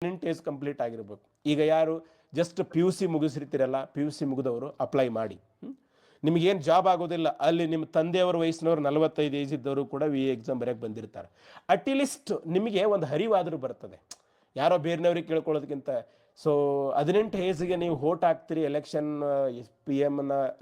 18 age complete ಆಗಿರ್ಬೇಕು. ಈಗ ಯಾರು ಜಸ್ಟ್ PUC ಮುಗಿಸಿರ್ತೀರಲ್ಲ, PUC ಮುಗಿದವರು ಅಪ್ಲೈ ಮಾಡಿ. ನಿಮಗೇನು ಜಾಬ್ ಆಗೋದಿಲ್ಲ, ಅಲ್ಲಿ ನಿಮ್ಮ ತಂದೆಯವರ ವಯಸ್ಸಿನವರು 45 ಏಜ್ ಇದ್ದವರು ಕೂಡ VA ಎಕ್ಸಾಮ್ ಬರೆಯೋಕ್ಕೆ ಬಂದಿರ್ತಾರೆ. ಅಟ್ಲೀಸ್ಟ್ ನಿಮಗೆ ಒಂದು ಹರಿವಾದರೂ ಬರ್ತದೆ, ಯಾರೋ ಬೇರೆಯವ್ರಿಗೆ ಕೇಳ್ಕೊಳ್ಳೋದಕ್ಕಿಂತ. ಸೊ 18 ಏಜ್ಗೆ ನೀವು ವೋಟ್ ಹಾಕ್ತೀರಿ, ಎಲೆಕ್ಷನ್ PM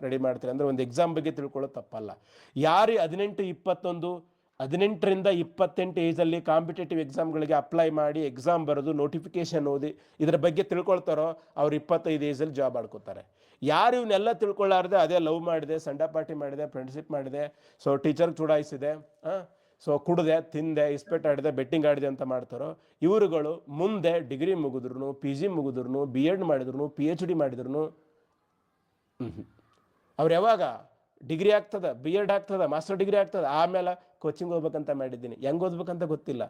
ರೆಡಿ ಮಾಡ್ತೀರಿ ಅಂದರೆ ಒಂದು ಎಕ್ಸಾಮ್ ಬಗ್ಗೆ ತಿಳ್ಕೊಳ್ಳೋದು ತಪ್ಪಲ್ಲ. ಯಾರು 18, 21, 18ರಿಂದ 28 ಏಜಲ್ಲಿ ಕಾಂಪಿಟೇಟಿವ್ ಎಕ್ಸಾಮ್ಗಳಿಗೆ ಅಪ್ಲೈ ಮಾಡಿ ಎಕ್ಸಾಮ್ ಬರೋದು, ನೋಟಿಫಿಕೇಶನ್ ಓದಿ ಇದರ ಬಗ್ಗೆ ತಿಳ್ಕೊಳ್ತಾರೋ ಅವ್ರು 25 ಏಜಲ್ಲಿ ಜಾಬ್ ಆಡ್ಕೋತಾರೆ. ಯಾರು ಇವನ್ನೆಲ್ಲ ತಿಳ್ಕೊಳ್ಳಾರ್ದೆ ಅದೇ ಲವ್ ಮಾಡಿದೆ, ಸಂಡಾ ಪಾರ್ಟಿ ಮಾಡಿದೆ, ಫ್ರೆಂಡ್ಶಿಪ್ ಮಾಡಿದೆ, ಸೊ ಟೀಚರ್ ಚುಡಾಯಿಸಿದೆ, ಸೊ ಕುಡಿದೆ, ತಿಂದೆ, ಇಸ್ಪೆಟ್ ಆಡಿದೆ, ಬೆಟ್ಟಿಂಗ್ ಆಡಿದೆ ಅಂತ ಮಾಡ್ತಾರೋ ಇವರುಗಳು ಮುಂದೆ ಡಿಗ್ರಿ ಮುಗಿದ್ರು, PG ಮುಗಿದ್ರು, B.Ed ಮಾಡಿದ್ರು, PhD ಮಾಡಿದ್ರು, ಅವ್ರು ಯಾವಾಗ ಡಿಗ್ರಿ ಆಗ್ತದ, B.Ed ಆಗ್ತದ, ಮಾಸ್ಟರ್ ಡಿಗ್ರಿ ಆಗ್ತದ, ಆಮೇಲೆ ಕೋಚಿಂಗ್ ಹೋಗ್ಬೇಕಂತ ಮಾಡಿದ್ದೀನಿ. ಹೆಂಗೆ ಓದ್ಬೇಕಂತ ಗೊತ್ತಿಲ್ಲ,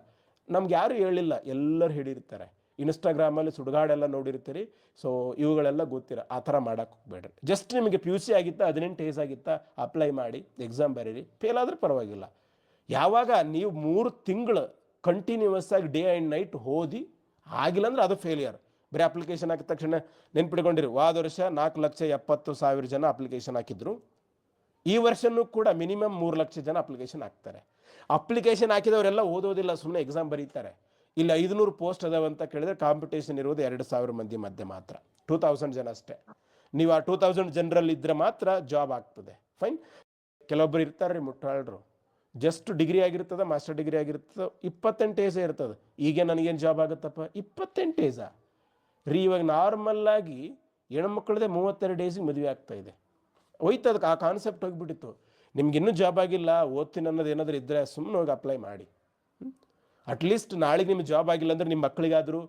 ನಮ್ಗೆ ಯಾರು ಹೇಳಿಲ್ಲ, ಎಲ್ಲರೂ ಹೇಳಿರ್ತಾರೆ. ಇನ್ಸ್ಟಾಗ್ರಾಮಲ್ಲಿ ಸುಡುಗಾಡೆಲ್ಲ ನೋಡಿರ್ತೀರಿ. ಸೊ ಇವುಗಳೆಲ್ಲ ಗೊತ್ತಿರ, ಆ ಥರ ಮಾಡೋಕ್ಕೆ ಹೋಗ್ಬೇಡ್ರಿ. ಜಸ್ಟ್ ನಿಮಗೆ PUC ಆಗಿತ್ತಾ, 18 ಏಜ್ ಆಗಿತ್ತಾ, ಅಪ್ಲೈ ಮಾಡಿ ಎಕ್ಸಾಮ್ ಬರೀರಿ. ಫೇಲ್ ಆದರೂ ಪರವಾಗಿಲ್ಲ. ಯಾವಾಗ ನೀವು 3 ತಿಂಗಳು ಕಂಟಿನ್ಯೂಸ್ ಆಗಿ ಡೇ ಆ್ಯಂಡ್ ನೈಟ್ ಓದಿ ಆಗಿಲ್ಲ ಅಂದ್ರೆ ಅದು ಫೇಲಿಯರ್. ಬರೀ ಅಪ್ಲಿಕೇಶನ್ ಹಾಕಿದ ತಕ್ಷಣ ನೆನ್ಪಿಟ್ಕೊಂಡಿರಿ, ಹೋದ ವರ್ಷ 4,70,000 ಜನ ಅಪ್ಲಿಕೇಶನ್ ಹಾಕಿದ್ರು. ಈ ವರ್ಷನೂ ಕೂಡ ಮಿನಿಮಮ್ 3 ಲಕ್ಷ ಜನ ಅಪ್ಲಿಕೇಶನ್ ಹಾಕ್ತಾರೆ. ಅಪ್ಲಿಕೇಶನ್ ಹಾಕಿದವರೆಲ್ಲ ಓದೋದಿಲ್ಲ, ಸುಮ್ಮನೆ ಎಕ್ಸಾಮ್ ಬರೀತಾರೆ. ಇಲ್ಲಿ 500 ಪೋಸ್ಟ್ ಅದಾವಂತ ಕೇಳಿದ್ರೆ ಕಾಂಪಿಟೇಷನ್ ಇರೋದು 2,000 ಮಂದಿ ಮಧ್ಯೆ ಮಾತ್ರ, 2,000 ಜನ ಅಷ್ಟೇ. ನೀವು ಆ 2,000 ಜನರಲ್ಲಿ ಇದ್ರೆ ಮಾತ್ರ ಜಾಬ್ ಆಗ್ತದೆ. ಫೈನ್. ಕೆಲವೊಬ್ಬರು ಇರ್ತಾರೆ ರೀ ಮುಟ್ಟಾಳ್ರು, ಜಸ್ಟ್ ಡಿಗ್ರಿ ಆಗಿರ್ತದೆ, ಮಾಸ್ಟರ್ ಡಿಗ್ರಿ ಆಗಿರ್ತದೆ, 28 ಏಜೇ ಇರ್ತದೆ. ಈಗ ನನಗೇನು ಜಾಬ್ ಆಗುತ್ತಪ್ಪ, 28 ಏಜಾ ರೀ? ಇವಾಗ ನಾರ್ಮಲ್ಲಾಗಿ ಹೆಣ್ಮಕ್ಳದೇ 32 ಏಜಿಗೆ ಮದುವೆ ಆಗ್ತಾ ಇದೆ. ಹೋಯ್ತದಕ್ಕೆ ಆ ಕಾನ್ಸೆಪ್ಟ್ ಹೋಗಿಬಿಟ್ಟಿತ್ತು. ನಿಮ್ಗೆ ಇನ್ನೂ ಜಾಬ್ ಆಗಿಲ್ಲ, ಓದ್ತೀನಿ ಅನ್ನೋದು ಏನಾದರೂ ಇದ್ದರೆ ಸುಮ್ಮನೆ ಹೋಗಿ ಅಪ್ಲೈ ಮಾಡಿ. ಅಟ್ಲೀಸ್ಟ್ ನಾಳೆಗೆ ನಿಮ್ಗೆ ಜಾಬ್ ಆಗಿಲ್ಲ ಅಂದ್ರೆ ನಿಮ್ಮ ಮಕ್ಕಳಿಗಾದರೂ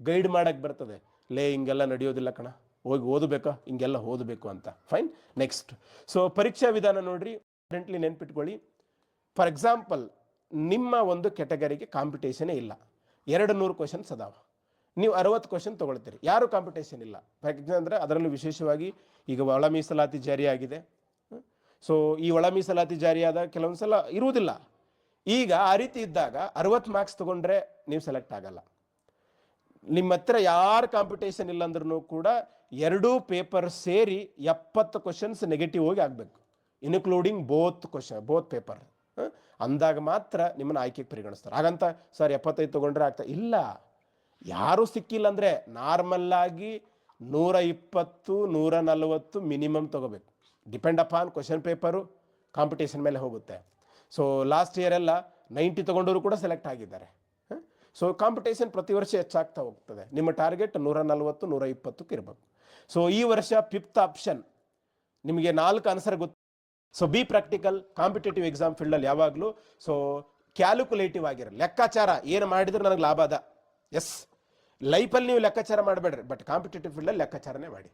ಗೈಡ್ ಮಾಡೋಕ್ಕೆ ಬರ್ತದೆ. ಲೇ ಹಿಂಗೆಲ್ಲ ನಡೆಯೋದಿಲ್ಲ ಕಣ, ಹೋಗಿ ಓದಬೇಕಾ, ಹಿಂಗೆಲ್ಲ ಓದಬೇಕು ಅಂತ. ಫೈನ್. ನೆಕ್ಸ್ಟ್, ಸೊ ಪರೀಕ್ಷಾ ವಿಧಾನ ನೋಡ್ರಿ, ಡೆಂಟ್ಲಿ ನೆನ್ಪಿಟ್ಕೊಳ್ಳಿ. ಫಾರ್ ಎಕ್ಸಾಂಪಲ್, ನಿಮ್ಮ ಒಂದು ಕೆಟಗರಿಗೆ ಕಾಂಪಿಟೇಷನೇ ಇಲ್ಲ, 200 ಕ್ವಶನ್ಸ್ ಅದಾವ, ನೀವು 60 ಕ್ವಶನ್ ತೊಗೊಳ್ತೀರಿ, ಯಾರು ಕಾಂಪಿಟೇಷನ್ ಇಲ್ಲ. ಯಾಕೆಂದರೆ ಅದರಲ್ಲೂ ವಿಶೇಷವಾಗಿ ಈಗ ಒಳ ಮೀಸಲಾತಿ ಜಾರಿಯಾಗಿದೆ. ಸೊ ಈ ಒಳ ಮೀಸಲಾತಿ ಜಾರಿಯಾದ ಕೆಲವೊಂದು ಸಲ ಇರುವುದಿಲ್ಲ. ಈಗ ಆ ರೀತಿ ಇದ್ದಾಗ 60 ಮಾರ್ಕ್ಸ್ ತೊಗೊಂಡ್ರೆ ನೀವು ಸೆಲೆಕ್ಟ್ ಆಗಲ್ಲ. ನಿಮ್ಮ ಹತ್ರ ಯಾರು ಕಾಂಪಿಟೇಷನ್ ಇಲ್ಲ ಅಂದ್ರೂ ಕೂಡ 2 ಪೇಪರ್ ಸೇರಿ 70 ಕ್ವಶನ್ಸ್ ನೆಗೆಟಿವ್ ಹೋಗಿ ಆಗಬೇಕು, ಇನ್ಕ್ಲೂಡಿಂಗ್ ಬೋತ್ ಪೇಪರ್. ಅಂದಾಗ ಮಾತ್ರ ನಿಮ್ಮನ್ನು ಆಯ್ಕೆಗೆ ಪರಿಗಣಿಸ್ತಾರೆ. ಹಾಗಂತ ಸರ್ 75 ತೊಗೊಂಡ್ರೆ ಆಗ್ತಾ ಇಲ್ಲ. ಯಾರೂ ಸಿಕ್ಕಿಲ್ಲ ಅಂದರೆ ನಾರ್ಮಲ್ಲಾಗಿ 120, 140 ಮಿನಿಮಮ್ ತೊಗೋಬೇಕು. Depend upon question paper competition ಮೇಲೆ ಹೋಗುತ್ತೆ. ಸೊ ಲಾಸ್ಟ್ ಇಯರ್ ಎಲ್ಲ 90 ತೊಗೊಂಡವರು ಕೂಡ ಸೆಲೆಕ್ಟ್ ಆಗಿದ್ದಾರೆ. ಸೊ ಕಾಂಪಿಟೇಷನ್ ಪ್ರತಿ ವರ್ಷ ಹೆಚ್ಚಾಗ್ತಾ ಹೋಗ್ತದೆ. ನಿಮ್ಮ ಟಾರ್ಗೆಟ್ 140, 120ಕ್ಕೆ ಇರಬೇಕು. ಸೊ ಈ ವರ್ಷ 5th ಆಪ್ಷನ್ ನಿಮಗೆ 4 ಆನ್ಸರ್ ಗೊತ್ತು. So B practical. Competitive exam ಫೀಲ್ಡಲ್ಲಿ ಯಾವಾಗಲೂ ಸೊ ಕ್ಯಾಲ್ಕುಲೇಟಿವ್ ಆಗಿರೋ ಲೆಕ್ಕಾಚಾರ, ಏನು ಮಾಡಿದ್ರೆ ನನಗೆ ಲಾಭ ಅದ. ಎಸ್, ಲೈಫಲ್ಲಿ ನೀವು ಲೆಕ್ಕಾಚಾರ ಮಾಡಬೇಡ್ರಿ, ಬಟ್ ಕಾಂಪಿಟೇಟಿವ್ ಫೀಲ್ಡಲ್ಲಿ ಲೆಕ್ಕಾಚಾರನೇ ಮಾಡಿ.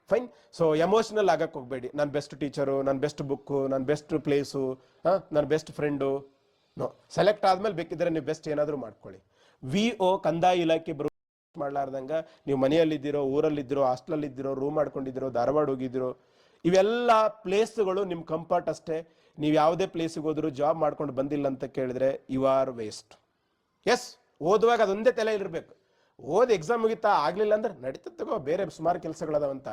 ಫೈನ್. ಸೊ ಎಮೋಷ್ನಲ್ ಆಗಕ್ಕೆ ಹೋಗಬೇಡಿ. ನನ್ನ ಬೆಸ್ಟ್ ಟೀಚರು, ನನ್ನ ಬೆಸ್ಟ್ ಬುಕ್ಕು, ನನ್ನ ಬೆಸ್ಟ್ ಪ್ಲೇಸು, ನನ್ನ ಬೆಸ್ಟ್ ಫ್ರೆಂಡು. ನೋ, ಸೆಲೆಕ್ಟ್ ಆದಮೇಲೆ ಬೇಕಿದ್ರೆ ನೀವು ಬೆಸ್ಟ್ ಏನಾದರೂ ಮಾಡ್ಕೊಳ್ಳಿ. VO ಕಂದಾಯ ಇಲಾಖೆ ಮಾಡಲಾರ್ದಂಗೆ ನೀವು ಮನೆಯಲ್ಲಿದ್ದೀರೋ, ಊರಲ್ಲಿದ್ದೀರೋ, ಹಾಸ್ಟೆಲಲ್ಲಿದ್ದೀರೋ, ರೂಮ್ ಮಾಡ್ಕೊಂಡಿದ್ದೀರೋ, ಧಾರವಾಡ ಹೋಗಿದ್ದೀರೋ, ಇವೆಲ್ಲ ಪ್ಲೇಸ್ಗಳು ನಿಮ್ಮ ಕಂಫರ್ಟ್ ಅಷ್ಟೇ. ನೀವು ಯಾವುದೇ ಪ್ಲೇಸಿಗೆ ಹೋದರೂ ಜಾಬ್ ಮಾಡ್ಕೊಂಡು ಬಂದಿಲ್ಲ ಅಂತ ಕೇಳಿದ್ರೆ ಯು ಆರ್ ವೇಸ್ಟ್. ಎಸ್, ಓದುವಾಗ ಅದೊಂದೇ ತಲೆ ಇರಬೇಕು. ಓದಿ ಎಕ್ಸಾಮ್ ಮುಗಿತಾ ಆಗಲಿಲ್ಲ ಅಂದ್ರೆ ನಡೀತದೆ ತಗೋ, ಬೇರೆ ಸುಮಾರು ಕೆಲಸಗಳದಾವಂತ.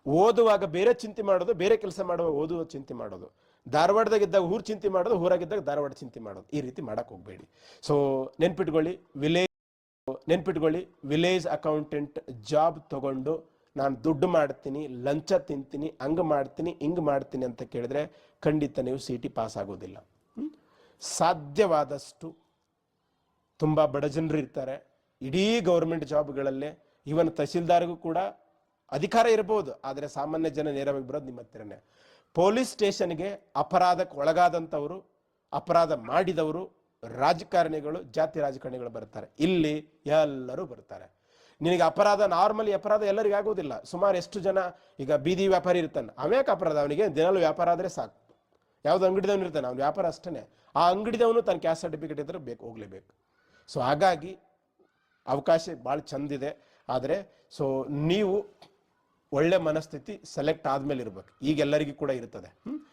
ಓದುವಾಗ ಬೇರೆ ಚಿಂತೆ ಮಾಡೋದು, ಬೇರೆ ಕೆಲಸ ಮಾಡುವಾಗ ಓದುವ ಚಿಂತೆ ಮಾಡೋದು, ಧಾರವಾಡದಾಗಿದ್ದಾಗ ಊರು ಚಿಂತೆ ಮಾಡೋದು, ಊರಾಗಿದ್ದಾಗ ಧಾರವಾಡ ಚಿಂತೆ ಮಾಡೋದು, ಈ ರೀತಿ ಮಾಡಕ್ಕೆ ಹೋಗಬೇಡಿ. ಸೊ ನೆನ್ಪಿಟ್ಕೊಳ್ಳಿ, ವಿಲೇಜ್ ಅಕೌಂಟೆಂಟ್ ಜಾಬ್ ತಗೊಂಡು ನಾನು ದುಡ್ಡು ಮಾಡ್ತೀನಿ, ಲಂಚ ತಿಂತೀನಿ, ಹಂಗೆ ಮಾಡ್ತೀನಿ, ಹಿಂಗೆ ಮಾಡ್ತೀನಿ ಅಂತ ಕೇಳಿದ್ರೆ ಖಂಡಿತ ನೀವು CT ಪಾಸ್ ಆಗೋದಿಲ್ಲ. ಸಾಧ್ಯವಾದಷ್ಟು ತುಂಬ ಬಡ ಜನರು ಇರ್ತಾರೆ ಇಡೀ ಗೌರ್ಮೆಂಟ್ ಜಾಬ್ಗಳಲ್ಲೇ. ಇವನ್ ತಹಸೀಲ್ದಾರ್ಗೂ ಕೂಡ ಅಧಿಕಾರ ಇರಬಹುದು, ಆದರೆ ಸಾಮಾನ್ಯ ಜನ ನೇರವಾಗಿ ಬರೋದು ನಿಮ್ಮ ಹತ್ತಿರನೇ. ಪೊಲೀಸ್ ಸ್ಟೇಷನ್ಗೆ ಅಪರಾಧಕ್ಕೆ ಒಳಗಾದಂಥವರು, ಅಪರಾಧ ಮಾಡಿದವರು, ರಾಜಕಾರಣಿಗಳು, ಜಾತಿ ರಾಜಕಾರಣಿಗಳು ಬರ್ತಾರೆ. ಇಲ್ಲಿ ಎಲ್ಲರೂ ಬರ್ತಾರೆ. ನಿನಗೆ ಅಪರಾಧ, ನಾರ್ಮಲಿ ಅಪರಾಧ ಎಲ್ಲರಿಗೂ ಆಗೋದಿಲ್ಲ. ಸುಮಾರು ಎಷ್ಟು ಜನ ಈಗ ಬೀದಿ ವ್ಯಾಪಾರಿ ಇರ್ತಾನೆ, ಅವ್ಯಾಕೆ ಅಪರಾಧ, ಅವನಿಗೆ ದಿನಲ್ಲೂ ವ್ಯಾಪಾರ ಆದರೆ ಸಾಕು. ಯಾವ್ದು ಅಂಗಡಿದವನು ಇರ್ತಾನೆ, ಅವ್ನು ವ್ಯಾಪಾರ ಅಷ್ಟೇ. ಆ ಅಂಗಡಿದವನು ತನ್ನ ಕ್ಯಾಸ್ಟ್ ಸರ್ಟಿಫಿಕೇಟ್ ಇದ್ರೆ ಹೋಗ್ಲೇಬೇಕು. ಸೊ ಹಾಗಾಗಿ ಅವಕಾಶ ಭಾಳ ಚಂದಿದೆ. ಆದರೆ ಸೊ ನೀವು ಒಳ್ಳೆ ಮನಸ್ಥಿತಿ ಸೆಲೆಕ್ಟ್ ಆದ್ಮೇಲೆ ಇರ್ಬೇಕು. ಈಗ ಎಲ್ಲರಿಗೂ ಕೂಡ ಇರ್ತದೆ.